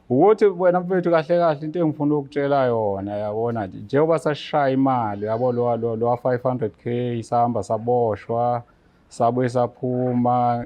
ukuthi wena mfethu kahle kahle into engifuna ukutshela yona yabona nje njengoba sashaya imali yabo lo 500k sahamba saboshwa sabuye saphuma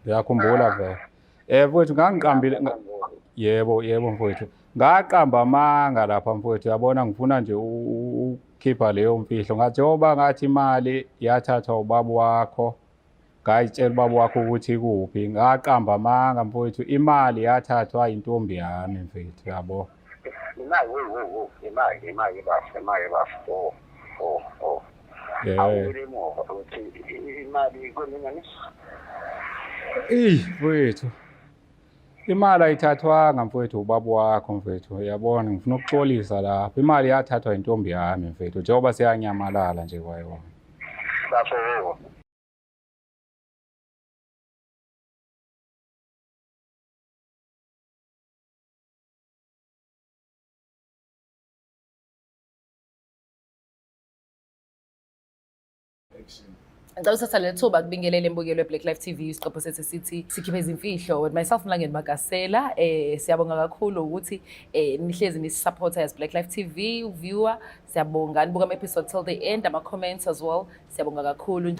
ngiyakhumbula vele mfethu ngangiqambile yebo mfethu ngaqamba amanga lapha mfethu yabona ngifuna nje ukhipha leyo mfihlo njengoba ngathi imali yathathwa ubaba wakho ngayitshela ubaba wakho ukuthi kuphi ngaqamba amanga mfowethu imali yathathwa intombi yami mfethu yabo imali imali bafo awubile emuva ukuthi imali kwenini mfethu imali ayithathwanga mfethu ubaba wakho mfethu yabona ngifuna ukuxolisa lapha imali yathathwa intombi yami mfethu njengoba siyanyamalala nje kwayona bafo Ngicela uthatha le thuba kubingelele embukelo weBlack Life TV isiqephu sethu sithi sikhiphe izimfihlo with myself Mlangeni Makasela. Siyabonga kakhulu ukuthi nihlezi nisupporta as Black Life TV viewer. Siyabonga nibuka ama-episode till the end, ama-comments as well. Siyabonga kakhulu.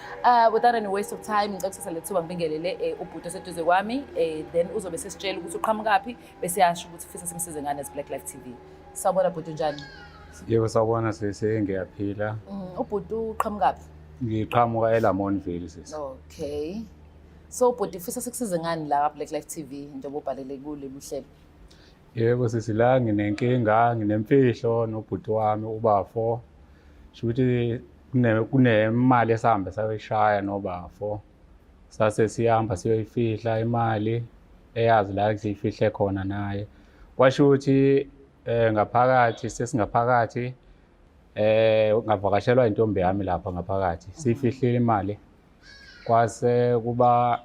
Without any waste of time ngicela uthatha le thuba ngibingelele ubhuti oseduze kwami then uzobe sesitshela ukuthi uqhamukapi bese yasho ukuthi ufisa simsize ngani as Black Life TV. Sawubona bhuti unjani? Yebo sawubona sisi ngiyaphila. Ubhuti uqhamukapi? Ngiqhamuka eLamontville sisi. Okay. So bhuti ufisa sikusize ngani la Black Life TV njengoba ubhalele kule buhlelo? Yebo sisi la nginenkinga nginemfihlo nobhuti wami ubafo. Shuthi kunemali esahambe sayishaya nobafo. Sase siyahamba siyoyifihla imali eyazi la kuzifihle khona naye. Kwasho ukuthi ngaphakathi sesingaphakathi ngavakashelwa intombi yami lapha ngaphakathi sifihlile imali kwase kuba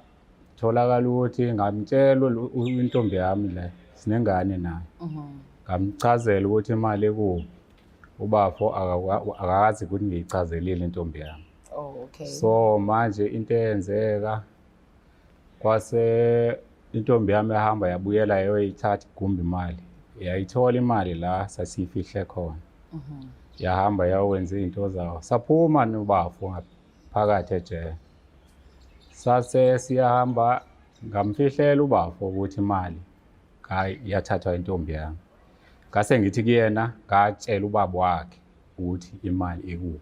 tholakala ukuthi ngamtshela intombi yami la sinengane naye ngamchazela ukuthi imali kuphi ubafo akakazi ukuthi ngiyichazelile intombi yami. Okay. So manje into eyenzeka kwase intombi yami yahamba yabuyela yoyithatha igumbi imali yayithola imali la sasifihle khona. Yahamba yawenza izinto zawo saphuma nobafo ngaphakathi ejele sase siyahamba ngamfihlela ubafo ukuthi imali yathathwa intombi yami ngase ngithi kuyena ngatshela ubaba wakhe ukuthi imali ikuphi.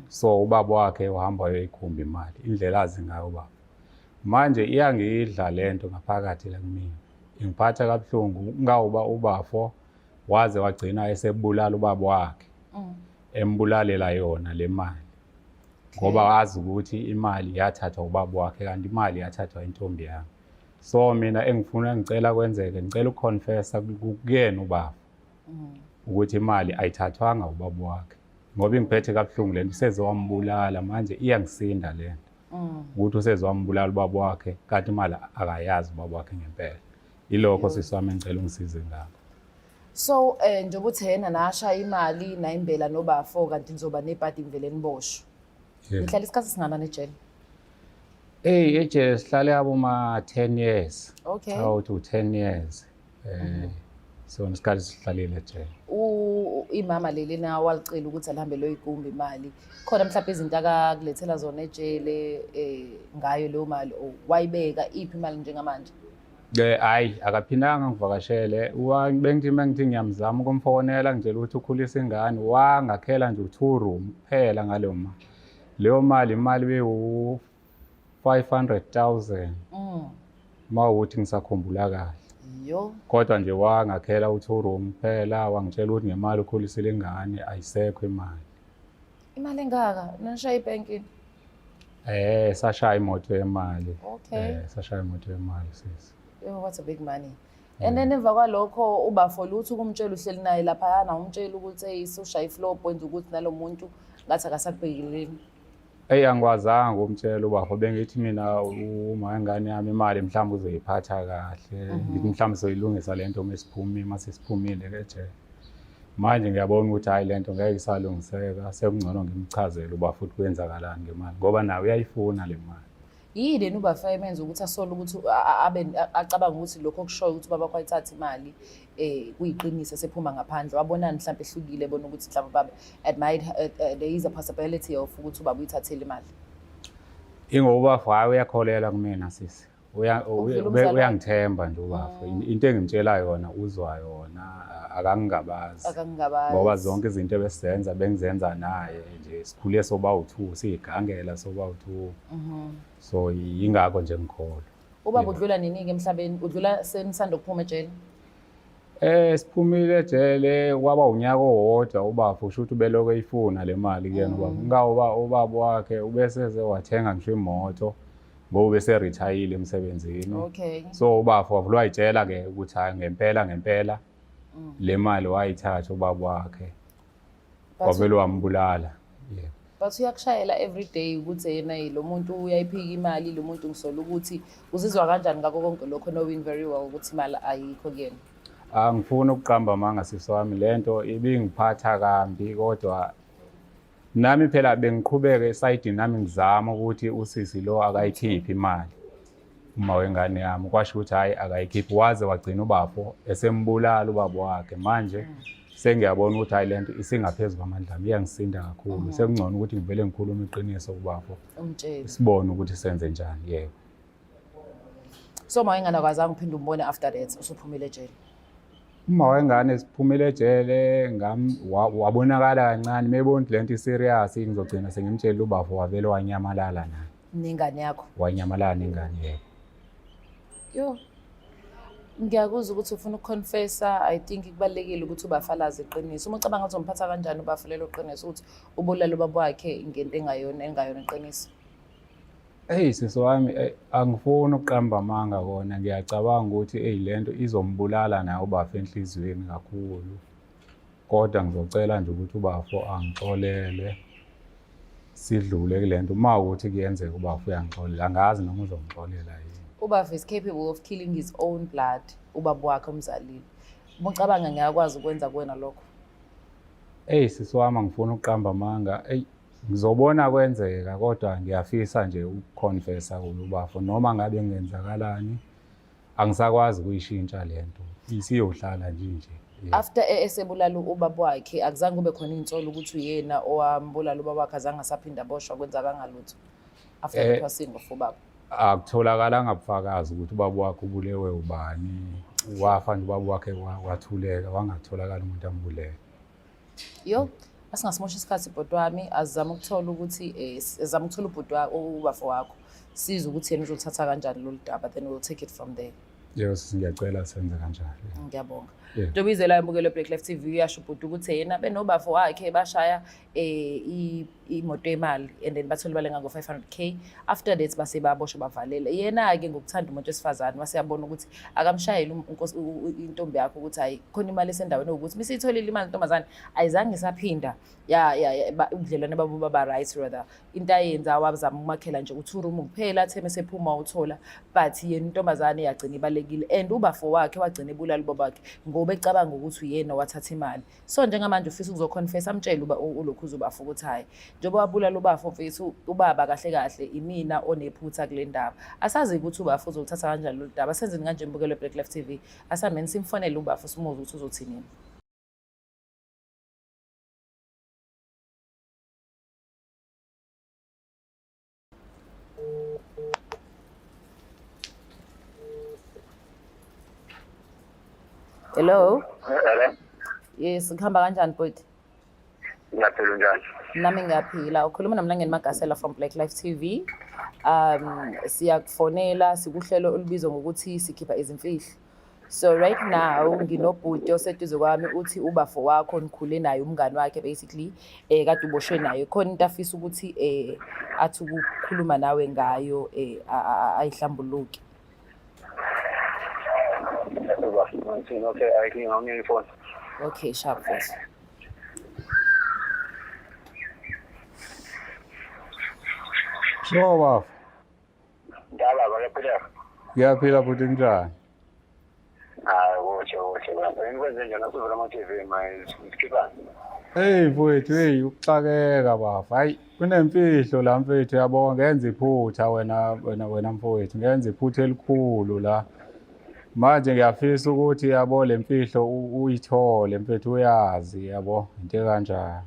So ubaba wakhe uhamba yoyikhumba imali indlela azi ngayo ubaba manje iyangidla lento ngaphakathi la kumina ingiphatha kabuhlungu ngawuba ubafo waze wagcina esebulala ubaba wakhe embulalela yona le mali ngoba wazi ukuthi imali yathathwa ubaba wakhe kanti imali yathathwa intombi yami. So mina engifuna ngicela kwenzeke ngicela ukuconfessa kuyena ubaba ukuthi imali ayithathwanga ubaba wakhe ngoba ingiphethe kabuhlungu lento sezowambulala manje iyangisinda lento ukuthi usezowambulala ubaba wakhe kanti imali akayazi ubaba wakhe ngempela. Ilokho sisami ngicela ungisize ngakho. So njengoba uthena nashaya imali nayimbela nobafo kanti nizoba nebhadi ngivele niboshwe. Nihlala isikhathi singanani ejele? Ejele sihlale yabo ma 10 years. Okay. How to 10 years. So ngesikhathi sihlalile ejele. Imama lelena walicela ukuthi alihambe loyigumba imali. Khona mhlawumbe izinto akakulethela zona ejele ngayo leyo mali wayibeka iphi imali njengamanje? Hayi akaphindanga ngivakashele bengithi mengithi ngiyamzama ukumfonela ngitshela ukuthi ukhulisa ingane wangakhela nje u2 room kuphela ngaleyo mali. Leyo mali imali bewu 500,000 mawuthi ngisakhumbula kahle. Yo. Kodwa nje wangakhela u2 room kuphela wangitshela ukuthi ngemali ukhulisile ingane ayisekho imali. Imali engaka nishaya ibanki? Sashaya imoto yemali. Okay. Sashaya imoto yemali sisi. Oh, what a big money. And then emva kwalokho ubafo lutho kumtshela uhleli naye lapha na umtshela ukuthi ushaya iflow point ukuthi nalomuntu ngathi akasakubhekeleni. Angikwazanga umtshela ubafo bengithi mina uma ingane yami imali mhlawumbe uzoyiphatha kahle ngithi mhlawumbe soyilungisa lento mase siphumile ke nje. Manje ngiyabona ukuthi hayi lento ngeke isalungiseka sekungcono ngimchazele ubafo ukuthi kwenzakalani ngemali ngoba nawe uyayifuna le mali. yini uBafa emenza ukuthi asole ukuthi acabanga ukuthi lokho kushoyo ukuthi baba kwayithatha imali kuyiqiniso sephuma ngaphandle wabonani mhlawumbe ehlukile ebona ukuthi mhlawumbe baba admired there is a possibility of ukuthi ubaba uyithathele imali. Ingoba hayi uyakholela kumina sisi. Uyangithemba nje uBafa. Into engimtshela yona uzwa yona akangingabazi. Ngoba zonke izinto ebesenza bengizenza naye nje sikhule soba u2 sigangela soba u2. So ingakho nje ngikholwa. Ubaba udlula nini ke emhlabeni? Udlula senisanda ukuphuma ejele? Siphumile ejele kwaba unyaka owodwa uBafa usho ukuthi ubeloko eyifuna le mali kuyena uBafa. Ngawa ubaba wakhe ubeseze wathenga ngisho imoto ngoba bese retire emsebenzini. Okay. So uBafa wavulwa itshela ke ukuthi hayi ngempela le mali wayithatha ubaba wakhe. Wavele wambulala. Yeah. But uyakushayela every day ukuthi yena lo muntu uyayiphika imali lo muntu ngisola ukuthi uzizwa kanjani ngakho konke lokho knowing very well ukuthi imali ayikho kuyena. Angifuni ukuqamba manga sisi wami lento ibingiphatha kambi kodwa nami phela bengiqhubeka esayidini nami ngizama ukuthi usisi lo akayikhiphi imali uma wengane yami kwasho ukuthi hayi akayikhiphi waze wagcina uBafa esembulala ubaba wakhe manje sengiyabona ukuthi hayi lento isingaphezulu kwamandla ami iyangisinda kakhulu sekungcono ukuthi ngivele ngikhuluma iqiniso kuBafa umtshela sibone ukuthi senze njani yebo. So mawengane akwazanga uphinde umbone after that usuphumile ejele. Uma wengane siphumile ejele wabonakala kancane mebona lento iserious ngizogcina sengimtshela uBafa wavele wanyamalala naye. Ningane yakho Wanyamalala ingane yebo. Yo. Ngiyakuzwa ukuthi ufuna ukuconfessa I think kubalekile ukuthi uBafa lazi iqiniso. Uma ucabanga ukuthi umphatha kanjani uBafa lelo qiniso ukuthi ubulala ubaba wakhe ngento engayona iqiniso. Sisi wami angifuni ukuqamba amanga kona ngiyacabanga ukuthi lento izombulala naye uBafa enhlizweni kakhulu. Kodwa ngizocela nje ukuthi uBafa angixolele sidlule kulento uma ukuthi kuyenzeka uBafa uyangixolela angazi noma uzongixolela yini. uBafa is capable of killing his own blood ubaba wakhe umzalile. Uma ucabanga ngiyakwazi ukwenza kuwena lokho. Sisi wami angifuni ukuqamba amanga ngizobona kwenzeka kodwa ngiyafisa nje ukuconfessa kuBafa noma ngabe ngenzakalani angisakwazi kuyishintsha lento isiyohlala nje. After esebulala ubaba wakhe akuzange kube khona insolo ukuthi uyena owambulala ubaba wakhe azange asaphinda aboshwa kwenza kangalutho after the passing of ubaba. Akutholakala ngabufakazi ukuthi ubaba wakhe ubulewe ubani wafa nje ubaba wakhe wathuleka wangatholakala umuntu ambulele. Yo asingasimosha isikhathi ibhodi wami azama ukuthola ukuthi azama ukuthola ubhodi uBafa wakho siza ukuthi yena uzothatha kanjani lo daba then we'll take it from there. Yebo singiyacela senze kanjalo. Ngiyabonga. Njobizela imbukelo Black Life TV uyasho ubhodi ukuthi yena benoBafa wakhe bashaya imoto emali and then bathole balenga ngo 500k after that base baboshwa bavalele yena ke ngokuthanda umuntu wesifazane waseyabona ukuthi akamshayeli intombi yakho ukuthi hayi khona imali esendaweni ukuthi misitholile imali intombazane ayizange isaphinda ubudlelwane babo baba right rather into ayenza wabazama ukumakhela nje u2 room kuphela atheme sephuma uthola but yena intombazane yagcina ibalekile and uBafa wakhe wagcina ebulala ubaba wakhe ngoba ecabanga ukuthi uyena wathatha imali so njengamanje ufisa ukuzoconfess amtshela ulokhuza uBafa ukuthi hayi njengoba wabulala uBafa mfethu ubaba kahle kahle imina onephutha kule ndaba asazi ukuthi uBafa uzothatha kanjani lo daba senzeni kanje imbukelo Black Life TV asameni simfonele uBafa simuze ukuthi uzothini. Hello. Hello. Yes, ngihamba kanjani bhuti? Ngiyaphila njani? Nami ngiyaphila. Ukhuluma noMlangeni Magasela from Black Life TV. Siyakufonela sikuhlelo olubizwa ngokuthi sikhipha izimfihlo. So right now nginobhuti oseduze kwami uthi uBafa wakho nikhule naye umngani wakhe basically kade uboshwe naye. Khona into afisa ukuthi athi ukukhuluma nawe ngayo ayihlambuluke. Okay, I can on your phone. Okay, sharp first. So Bafa. Ndaba bayaphila. Ngiyaphila futhi njani? Woche. Ngikwenze njani asuvela ama TV my skipper. Hey mfowethu, hey ukuxakeka bafa. Hayi kunemfihlo la mfethu yabo ngenza iphutha wena mfowethu ngenza iphutha elikhulu la. Manje ngiyafisa ukuthi yabo lemfihlo uyithole mfethu uyazi yabo into kanjani.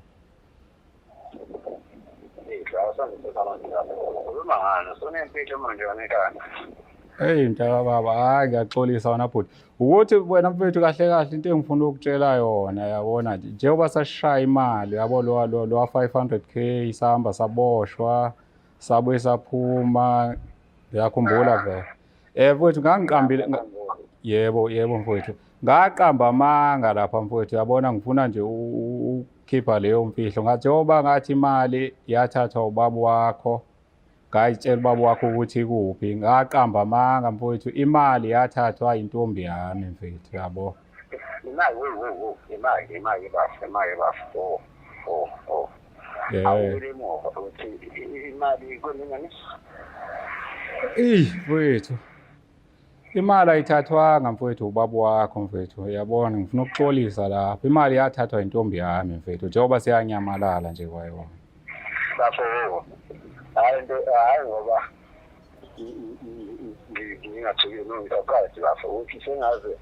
Hey mntaka baba, hayi ngiyaxolisa wena bhuti. Ukuthi wena mfethu kahle kahle into engifuna ukutshela yona yabona nje. Njengoba sashaya imali yabo lo 500k sahamba saboshwa sabuye saphuma. Ngiyakhumbula vele. Mfethu ngangiqambile yebo mfowethu. Ngaqamba amanga lapha mfowethu yabona ngifuna nje ukukhipha leyo mfihlo. Njengoba ngathi imali yathathwa ubaba wakho. Ngayitshela ubaba wakho ukuthi kuphi. Ngaqamba amanga mfowethu imali yathathwa intombi yami mfethu yabo. Imali bafu. Imali kunini? Mfowethu. Imali ayithathwanga mfowethu ubaba wakho mfowethu uyabona ngifuna ukuxolisa lapha. Imali yathathwa intombi yami mfowethu njengoba siyanyamalala nje kwayona. Bafu. Hayi ngoba ngingathukile ngizokwazi bafu ukuthi sengaze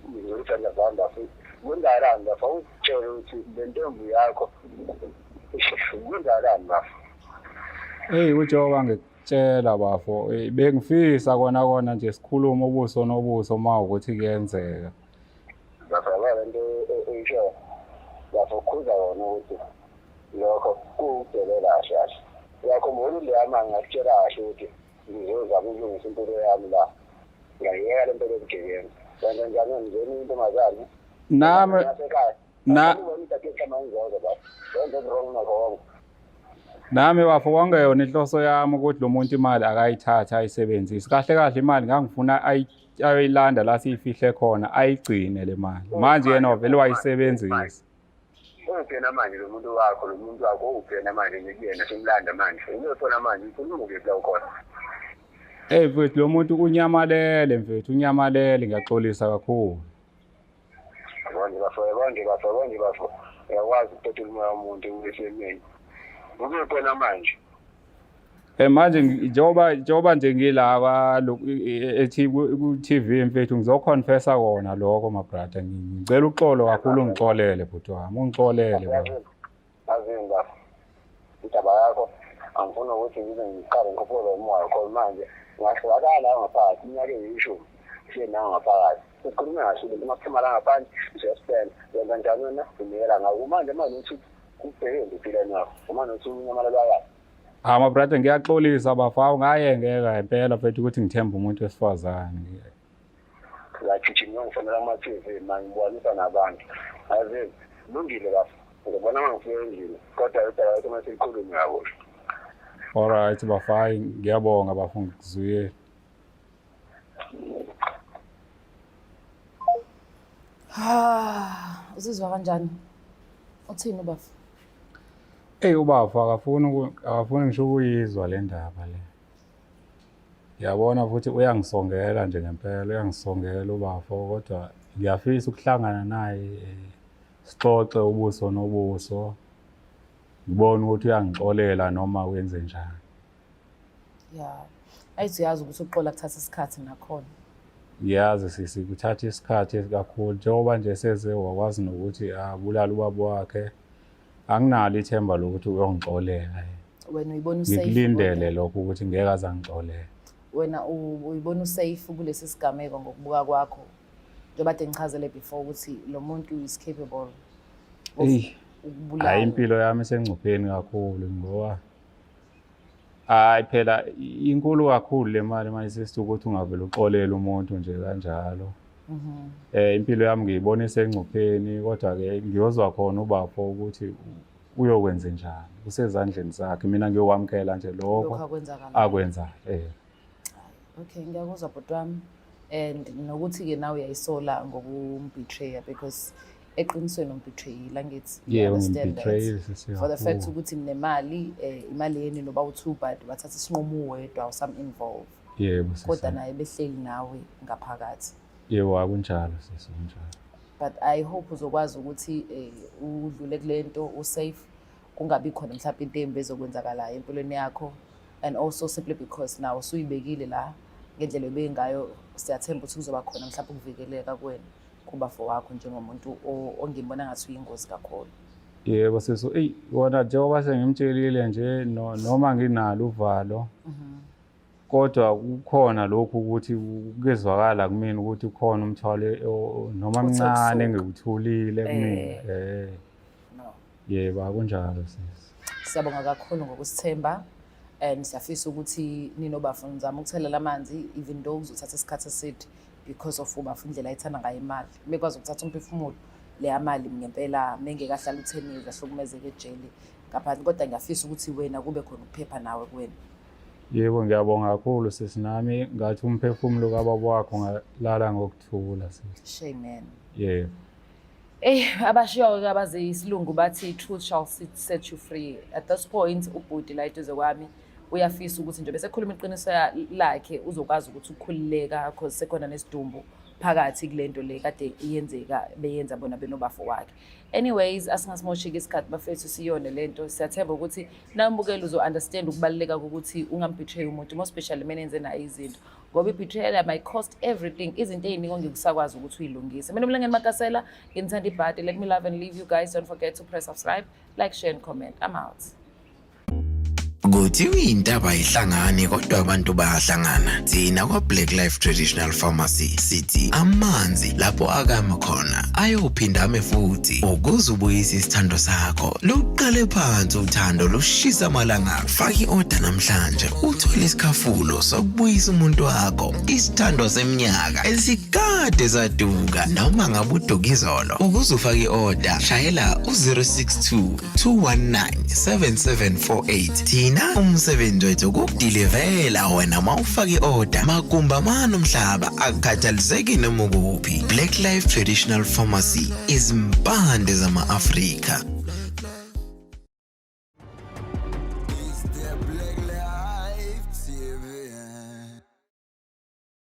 ngizothatha zanda futhi kungalani bafu utshela ukuthi le ntombi yakho kungalani bafu. UJoba ngikutshela bafo bengifisa kona nje sikhuluma ubuso nobuso mawukuthi kuyenzeka. Bafala lento eyisho bafo khuza wona ukuthi lokho kudelela kahle. Yakhumbula leyama ngakutshela kahle ukuthi ngizozama ukulungisa impilo yami la. Ngiyayeka lento yobugebengu. Kanti njani ngizeni intombazane. Nami Nami bafo kwangeyona inhloso yami ukuthi lo muntu imali akayithatha ayisebenzise. Kahle kahle imali ngangifuna ayilanda la siyifihle khona ayigcine le mali. Manje yena vele wayisebenzisa. Uphena manje lo muntu wakho uphena manje ngikuyena simlanda manje. Uyofona manje ukhulume la ukhona. Mfethu lo muntu unyamalele mfethu unyamalele ngiyaxolisa kakhulu. Bonke bafo. Uyakwazi ukuthatha umoya womuntu uyesemeni. Ukupona manje. Manje njengoba nje ngilaka ethi ku TV mfethu ngizoconfessa kona lokho my brother ngicela uxolo kakhulu ngixolele bhuti wami ungixolele baba. Azini bafo. Indaba yakho angifuna ukuthi ngize ngiqale ngikhophole umoya wakho manje. Ngahlala ngaphakathi inyaka eyishumi. Sina ngaphakathi. Ukhuluma kahle ukuthi makuphuma la ngaphandle siyasipenda. Yenza njani na? Umela ngawo manje uthi ubheke ngiphila nawo. Uma nothi unyamalala yakhe. My brother ngiyaxolisa bafawu ngayengeka impela mfethu ukuthi ngithemba umuntu wesifazane. Ngiyagijima ngifanele ama-TV manje ngibonisa nabantu. Azini lungile bafo. Ngibona mangifike endlini kodwa udaba ukuthi mase ikhulume yabo. Alright bafayi ngiyabonga bafo ngikuzuyela. Uzizwa kanjani? Uthini bafo? Ubaba akafuni ngisho ukuyizwa le ndaba le. Yabona futhi uyangisongela nje ngempela uyangisongela ubafo kodwa ngiyafisa ukuhlangana naye sixoxe ubuso nobuso. Ngibone ukuthi uyangixolela noma wenze njani. Ayiziyazi ukuthi uxola kuthatha isikhathi nakhona. Ngiyazi sisi kuthatha isikhathi kakhulu njengoba nje seze wakwazi nokuthi abulala ubaba wakhe. Anginalo ithemba lokuthi uyongixolela. Wena uyibona usafe. Ngilindele lokho ukuthi ngeke aze angixolele. Wena uyibona usafe kulesi sigameko ngokubuka kwakho. Njengoba kade ngichazele before ukuthi lo muntu is capable. Hayi impilo yami esengcupheni kakhulu ngoba phela inkulu kakhulu le mali manje sesithi ukuthi ungavela uxolele umuntu nje kanjalo. Impilo yami ngiyibona isengcupheni kodwa ke ngiyozwa khona ubafo ukuthi uyokwenza njani usezandleni zakhe mina ngiyokwamkela nje lokho akwenza. Okay ngiyakuzwa bhuti wami and nokuthi ke nawe uyayisola ngokumbetray because eqinisweni umbetray angithi understand for the fact ukuthi nemali imali yeni noba u2 but wathatha isinqumo wedwa some involved. Yebo kodwa naye behleli nawe ngaphakathi. Yebo akunjalo sisi kunjalo. but I hope uzokwazi ukuthi udlule kulento usafe, kungabi khona mhlawumbe into embi ezokwenzakala empilweni yakho, and also simply because now usuyibekile la ngendlela ebengayo, siyathemba ukuthi kuzoba khona mhlawumbe ukuvikeleka kwena kubafo wakho njengomuntu ongibona ngathi uyingozi kakhulu. Yebo seso wona njengoba sengimtshelile nje noma nginalo uvalo kodwa kukhona lokhu ukuthi kezwakala kumina ukuthi ukhona umthwalo noma mncane engikuthulile kumina No. yebo akunjalo sisi. Siyabonga kakhulu ngokusithemba, and siyafisa ukuthi ninobafu nizama ukuthelela amanzi even though uzothatha isikhathi eside because of ubafu indlela ayithanda ngayo imali. Bekwazi ukuthatha umphefumulo le mali ngempela mengekahlala utheniza hlukumezeke ejele ngaphansi, kodwa ngiyafisa ukuthi wena kube khona ukuphepha nawe kuwena. Yebo ngiyabonga kakhulu sisi, nami ngathi umphefumulo kababa wakho ngalala ngokuthula sisi. Shame man. Yebo. Abashiyo abaze isilungu bathi truth shall set you free. At this point ubhuti la eduze kwami uyafisa ukuthi nje bese khuluma iqiniso lakhe uzokwazi ukuthi ukukhululeka because sekhona nesidumbu phakathi kulento le kade iyenzeka beyenza bona benobafo wakhe. Anyways, asingasimoshiki isikhathi bafethu siyone lento, siyathemba ukuthi nambukela uzo-understand ukubaluleka kokuthi ungambetray umuntu, more especially mina enze nayo izinto, ngoba i-betrayal might cost everything, izinto ey'ningi ongekusakwazi ukuthi uyilungise. Mina Mlangeni Makasela, ngithanda ibhadi. Let me love and leave you guys. Don't forget to press subscribe, like, share and comment. I'm out. Kuthiwa indaba ihlangane kodwa abantu bayahlangana. Thina kwa Black Life Traditional Pharmacy sithi amanzi lapho akama khona ayophinda ame futhi. Ukuze ubuyise isithando sakho, luqale phansi uthando lushisa amalanga. Faka i-order namhlanje uthole isikhafulo sokubuyisa umuntu wakho, isithando seminyaka esikade saduka. Noma ngabe udukizolo, ukuze ufake i-order shayela u062 219 7748. Umsebenzi wethu ukudilivela wena mawufaka i-order makumba manomhlaba akukhathaliseki noma ukuphi. Black Life Traditional Pharmacy izimpande zama-Afrika.